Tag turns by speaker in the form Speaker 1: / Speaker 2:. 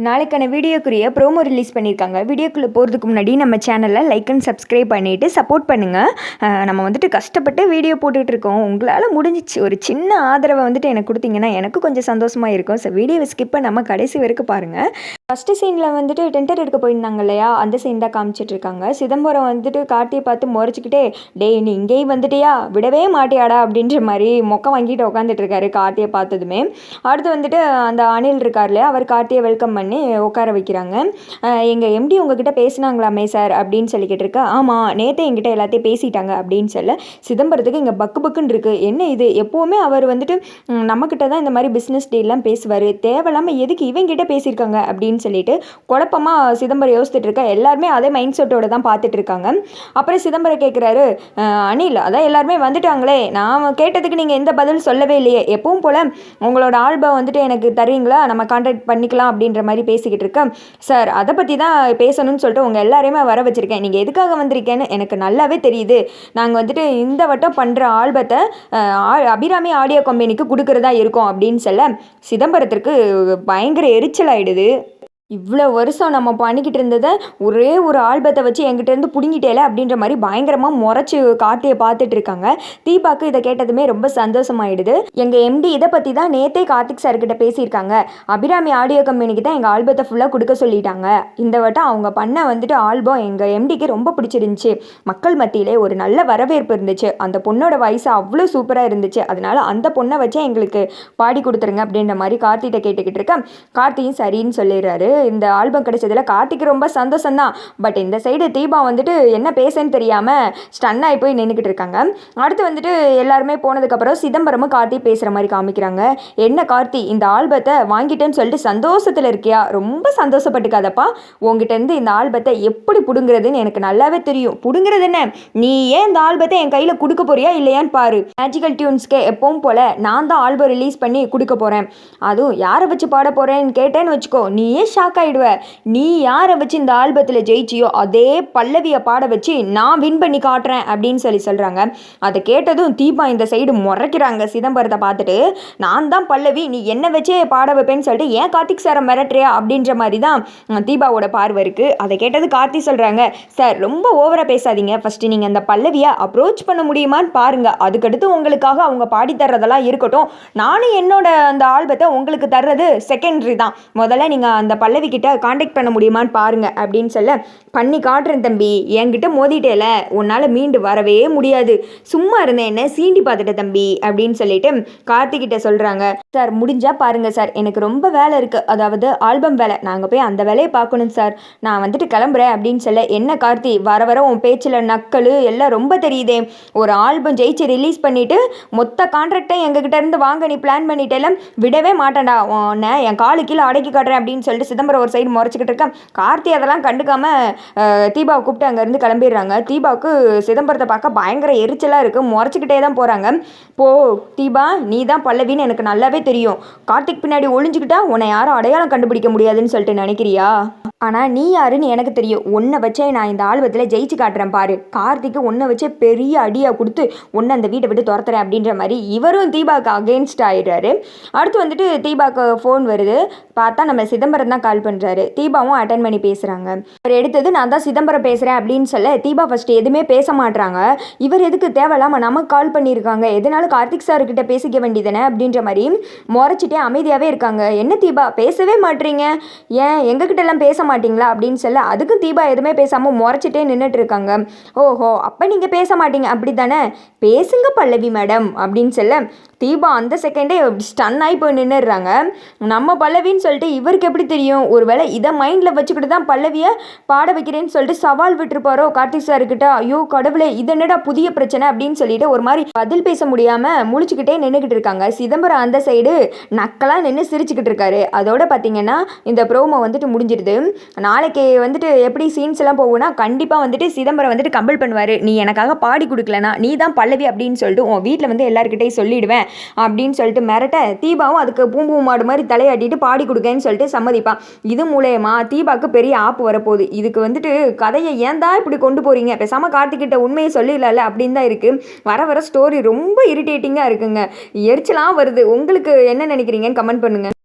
Speaker 1: நாளைக்கான வீடியோக்குரிய promo release பண்ணியிருக்காங்க. வீடியோக்குள்ளே போகிறதுக்கு முன்னாடி நம்ம சேனலை லைக் அண்ட் சப்ஸ்கிரைப் பண்ணிவிட்டு சப்போர்ட் பண்ணுங்கள். நம்ம வந்துட்டு கஷ்டப்பட்டு வீடியோ போட்டுட்ருக்கோம். உங்களால் முடிஞ்சிச்சு ஒரு சின்ன ஆதரவை வந்துட்டு எனக்கு கொடுத்தீங்கன்னா எனக்கு கொஞ்சம் சந்தோஷமாக இருக்கும். ஸோ வீடியோவை ஸ்கிப் பண்ணாமல் கடைசி வரைக்கும் பாருங்கள். ஃபஸ்ட்டு சீனில் வந்துட்டு டெண்டர் எடுக்க போயிருந்தாங்க இல்லையா, அந்த சீன் தான் காமிச்சிட்ருக்காங்க. சிதம்பரம் வந்துட்டு கார்த்தியை பார்த்து முறைச்சிக்கிட்டே, டேய் நீ இங்கேயும் வந்துட்டியா, விடவே மாட்டியாடா அப்படின்ற மாதிரி மொக்க வாங்கிட்டு உட்காந்துட்டு இருக்காரு கார்த்தியை பார்த்ததுமே. அடுத்து வந்துட்டு அந்த அனில் இருக்கார் இல்லையா, அவர் கார்த்தியை வெல்கம் பண்ணி உட்கார வைக்கிறாங்க. எங்கள் எம்டி உங்ககிட்ட பேசினாங்களாமே சார் அப்படின்னு சொல்லி கேட்டிருக்கா. ஆமாம், நேற்றே என்கிட்ட எல்லாத்தையும் பேசிட்டாங்க அப்படின்னு சொல்ல சிதம்பரத்துக்கு இங்கே பக்கு பக்குன்னு இருக்குது. என்ன இது, எப்போவுமே அவர் வந்துட்டு நம்மக்கிட்ட தான் இந்த மாதிரி பிஸ்னஸ் டீல்லாம் பேசுவார், தேவையில்லாமல் எதுக்கு இவங்கிட்ட பேசியிருக்காங்க அப்படின்னு சொல்லிட்டு குழப்பமாக சிதம்பரம் யோசிச்சுட்டு இருக்க. எல்லாருமே அதே மைண்ட் செட்டோட தான் பார்த்துட்டு இருக்காங்க. அப்புறம் சிதம்பரம் கேட்குறாரு, அனில் அதான் எல்லாருமே வந்துட்டாங்களே, நான் கேட்டதுக்கு நீங்கள் எந்த பதில் சொல்லவே இல்லையே, எப்பவும் போல் உங்களோட ஆல்பம் வந்துட்டு எனக்கு தரீங்களா, நம்ம கான்டாக்ட் பண்ணிக்கலாம் அப்படின்ற மாதிரி பேசிக்கிட்டு இருக்கேன். சார் அதை பற்றி தான் பேசணும்னு சொல்லிட்டு உங்கள் எல்லாரையுமே வர வச்சுருக்கேன். நீங்கள் எதுக்காக வந்திருக்கேன்னு எனக்கு நல்லாவே தெரியுது. நாங்கள் வந்துட்டு இந்த வட்டம் பண்ணுற ஆல்பத்தை அபிராமி ஆடியோ கம்பெனிக்கு கொடுக்குறதா இருக்கோம் அப்படின்னு சொல்ல சிதம்பரத்திற்கு பயங்கர எரிச்சல் ஆகிடுது. இவ்வளோ வருஷம் நம்ம பண்ணிக்கிட்டு இருந்ததை ஒரே ஒரு ஆல்பத்தை வச்சு என்கிட்டேருந்து பிடுங்கிட்டேல அப்படின்ற மாதிரி பயங்கரமாக முறைச்சி கார்த்தியை பார்த்துட்டு இருக்காங்க. தீபாக்கு இதை கேட்டதுமே ரொம்ப சந்தோஷமாயிடுது. எங்கள் எம்டி இதை பற்றி தான் நேற்றே கார்த்திக் சார்கிட்ட பேசியிருக்காங்க. அபிராமி ஆடியோ கம்பெனிக்கு தான் எங்கள் ஆல்பத்தை ஃபுல்லாக கொடுக்க சொல்லிட்டாங்க. இந்த வட்டம் அவங்க பண்ண வந்துட்டு ஆல்பம் எங்கள் எம்டிக்கு ரொம்ப பிடிச்சிருந்துச்சு. மக்கள் மத்தியிலே ஒரு நல்ல வரவேற்பு இருந்துச்சு. அந்த பொண்ணோட வயசு அவ்வளோ சூப்பராக இருந்துச்சு. அதனால் அந்த பொண்ணை வச்சே எங்களுக்கு பாடி கொடுத்துருங்க அப்படின்ற மாதிரி கார்த்திகிட்ட கேட்டுக்கிட்டு இருக்கேன். கார்த்தியும் சரின்னு சொல்லிடுறாரு. இந்த ஆல்பம் கிடைச்சதில் கார்த்திக்கு ரொம்ப சந்தோஷம்தான். பட் இந்த சைடு தீபா வந்துட்டு என்ன பேசன்னு தெரியாமல் ஸ்டன் ஆகி போய் நின்றுக்கிட்டு இருக்காங்க. அடுத்து வந்துட்டு எல்லாருமே போனதுக்கப்புறம் சிதம்பரமும் கார்த்தி பேசுகிற மாதிரி காமிக்கிறாங்க. என்ன கார்த்தி, இந்த ஆல்பத்தை வாங்கிட்டேன்னு சொல்லிட்டு சந்தோஷத்தில் இருக்கியா? ரொம்ப சந்தோஷப்பட்டுக்காதப்பா. உங்ககிட்டேருந்து இந்த ஆல்பத்தை எப்படி பிடுங்குறதுன்னு எனக்கு நல்லாவே தெரியும். பிடுங்குறது என்ன, நீ ஏன் இந்த ஆல்பத்தை என் கையில் கொடுக்க போறியா இல்லையான்னு பாரு. மேஜிக்கல் டியூன்ஸ்க்கே எப்பவும் போல் நான் தான் ஆல்பம் ரிலீஸ் பண்ணி கொடுக்க போகிறேன். அதுவும் யாரை வச்சு பாட போகிறேன்னு கேட்டேன்னு வச்சுக்கோ, நீயே ஷாக் ஆயிடுவ. நீ யாரை வச்சு இந்த ஆல்பத்தில் ஜெயிச்சியோ அதே பல்லவியை பாட வச்சு நான் வின் பண்ணி காட்டுறேன் அப்படின்னு சொல்கிறாங்க. அதை கேட்டதும் தீபா இந்த சைடு முறைக்கிறாங்க சிதம்பரத்தை பார்த்துட்டு. நான் தான் பல்லவி, நீ என்ன வச்சே பாட வைப்பேன்னு சொல்லிட்டு ஏன் கார்த்திக் சாரை மிரட்டுறியா அப்படின்ற மாதிரி தான் தீபாவோட பார்வை இருக்குது. அதை கேட்டது கார்த்தி சொல்கிறாங்க, சார் ரொம்ப ஓவராக பேசாதீங்க, ஃபஸ்ட்டு நீங்கள் அந்த பல்லவியை அப்ரோச் பண்ண முடியுமான்னு பாருங்கள், அதுக்கடுத்து உங்களுக்காக அவங்க பாடி தர்றதெல்லாம் இருக்கட்டும், நானும் என்னோட அந்த ஆல்பத்தை உங்களுக்கு தர்றது செகண்டரி தான், முதல்ல நீங்கள் அந்த பல்லவி கிட்ட காண்டாக்ட் பண்ண முடியுமான்னு பாருங்க அப்படின்னு சொல்ல, பண்ணி காட்டுறேன் தம்பி, என்கிட்ட மோதிட்டேல, உன்னால் மீண்டு வரவே முடியாது, சும்மா இருந்தேன் என்ன சீண்டி பார்த்துட்ட தம்பி அப்படின்னு சொல்லிட்டு கார்த்திகிட்ட சொல்கிறாங்க. சார் முடிஞ்சா பாருங்க சார், எனக்கு ரொம்ப வேலை இருக்குது, அதாவது ஆல்பம் வேலை, நாங்கள் போய் அந்த வேலையை பார்க்கணும் சார், நான் வந்துட்டு கிளம்புறேன் அப்படின்னு சொல்ல. என்ன கார்த்தி, வர வர உன் பேச்சில் நக்கல் எல்லாம் ரொம்ப தெரியுதே, ஒரு ஆல்பம் ஜெயிச்சு ரிலீஸ் பண்ணிவிட்டு மொத்த கான்ட்ராக்டை எங்ககிட்ட இருந்து வாங்க நீ பிளான் பண்ணிட்டேல, விடவே மாட்டேன்டா, உன்னை என் காலு கீழே அடக்கி காட்டுறேன் அப்படின்னு சொல்லிட்டு சிதம்பரம் ஒரு சைடு முறைச்சிக்கிட்டு இருக்கேன். கார்த்தி அதெல்லாம் கண்டுக்காம தீபாவை கூப்பிட்டு அங்கேருந்து கிளம்பிடுறாங்க. தீபாவுக்கு சிதம்பரத்தை பார்க்க பயங்கர எரிச்சலாக இருக்குது. முறைச்சிக்கிட்டே தான் போகிறாங்க. போ தீபா, நீ தான் பல்லவின்னு எனக்கு நல்லாவே தெரியும், கார்த்திக் பின்னாடி ஒளிஞ்சுக்கிட்டா உன்னை யாரும் அடையாளம் கண்டுபிடிக்க முடியாதுன்னு சொல்லிட்டு நினைக்கிறியா? ஆனால் நீ யாருன்னு எனக்கு தெரியும், ஒன்றை வச்சே நான் இந்த ஆல்பத்தில் ஜெயிச்சு காட்டுறேன் பாரு, கார்த்திக்கு ஒன்றை வச்சே பெரிய அடியாக கொடுத்து ஒன்று அந்த வீட்டை விட்டு துரத்துறேன் அப்படின்ற மாதிரி இவரும் தீபாவுக்கு அகெயின்ஸ்ட் ஆகிடுறாரு. அடுத்து வந்துட்டு தீபாவுக்கு ஃபோன் வருது. பார்த்தா நம்ம சிதம்பரம் தான் கால் பண்ணுறாரு. தீபாவும் அட்டன் பண்ணி பேசுகிறாங்க. அவர் எடுத்தது நான் தான் சிதம்பரம் பேசுகிறேன் அப்படின்னு சொல்ல தீபா ஃபஸ்ட்டு எதுவுமே பேச மாட்டுறாங்க. இவர் எதுக்கு தேவையில்லாமல் நமக்கு கால் பண்ணியிருக்காங்க, எதனாலும் கார்த்திக் சார்கிட்ட பேசிக்க வேண்டியதானே அப்படின்ற மாதிரி முறைச்சிட்டே அமைதியாகவே இருக்காங்க. என்ன தீபா பேசவே மாட்டீங்க, ஏன் எங்ககிட்ட எல்லாம் பேச மாட்டீங்களா அப்படின்னு சொல்ல, அதுக்கும் தீபா எதுவுமே பேசாமல் முறைச்சிட்டே நின்றுட்டு இருக்காங்க. ஓஹோ, அப்போ நீங்கள் பேச மாட்டீங்க அப்படி தானே, பேசுங்க பல்லவி மேடம் அப்படின்னு சொல்ல தீபா அந்த செகண்டே ஸ்டன் ஆகி போய் நின்றுடுறாங்க. நம்ம பல்லவின்னு சொல்லிட்டு இவருக்கு எப்படி தெரியும், ஒருவேளை இதை மைண்டில் வச்சுக்கிட்டு தான் பல்லவியை பாட வைக்கிறேன்னு சொல்லிட்டு சவால் விட்டுருப்பாரோ கார்த்திக் சார்கிட்ட. ஐயோ கடவுளே, இது என்னடா புதிய பிரச்சனை அப்படின்னு சொல்லிட்டு ஒரு மாதிரி பதில் பேச முடியாமல் முழிச்சுக்கிட்டே நின்றுக்கிட்டு இருக்காங்க. சிதம்பரம் அந்த சைடு நக்கலாக நின்று சிரிச்சுக்கிட்டு இருக்காரு. அதோட பார்த்தீங்கன்னா இந்த ப்ரோமோ வந்துட்டு முடிஞ்சிருது. நாளைக்கு வந்துட்டு எப்படி சீன்ஸ் எல்லாம் போகும்னா, கண்டிப்பாக வந்துட்டு சிதம்பரம் வந்துட்டு கம்பல் பண்ணுவார், நீ எனக்காக பாடி கொடுக்கலனா நீ தான் பல்லவி அப்படின்னு சொல்லிட்டு உன் வீட்டில் வந்து எல்லாருக்கிட்டையும் சொல்லிடுவேன் அப்படின்னு சொல்லிட்டு மிரட்ட, தீபாவும் அதுக்கு பூம்பூ மாடு மாதிரி தலையாட்டிட்டு பாடி கொடுக்கன்னு சொல்லிட்டு சம்மதிப்பான். இது மூலயமா தீபாவுக்கு பெரிய ஆப்பு வரப்போகுது. இதுக்கு வந்துட்டு கதையை ஏன் தான் இப்படி கொண்டு போகிறீங்க, பேசாமல் கார்த்திகிட்ட உண்மையை சொல்லிடல அப்படின்னு தான் இருக்குது. வர வர ஸ்டோரி ரொம்ப இரிட்டேட்டிங்காக இருக்குங்க, எரிச்சலாக வருது. உங்களுக்கு என்ன நினைக்கிறீங்கன்னு கமெண்ட் பண்ணுங்கள்.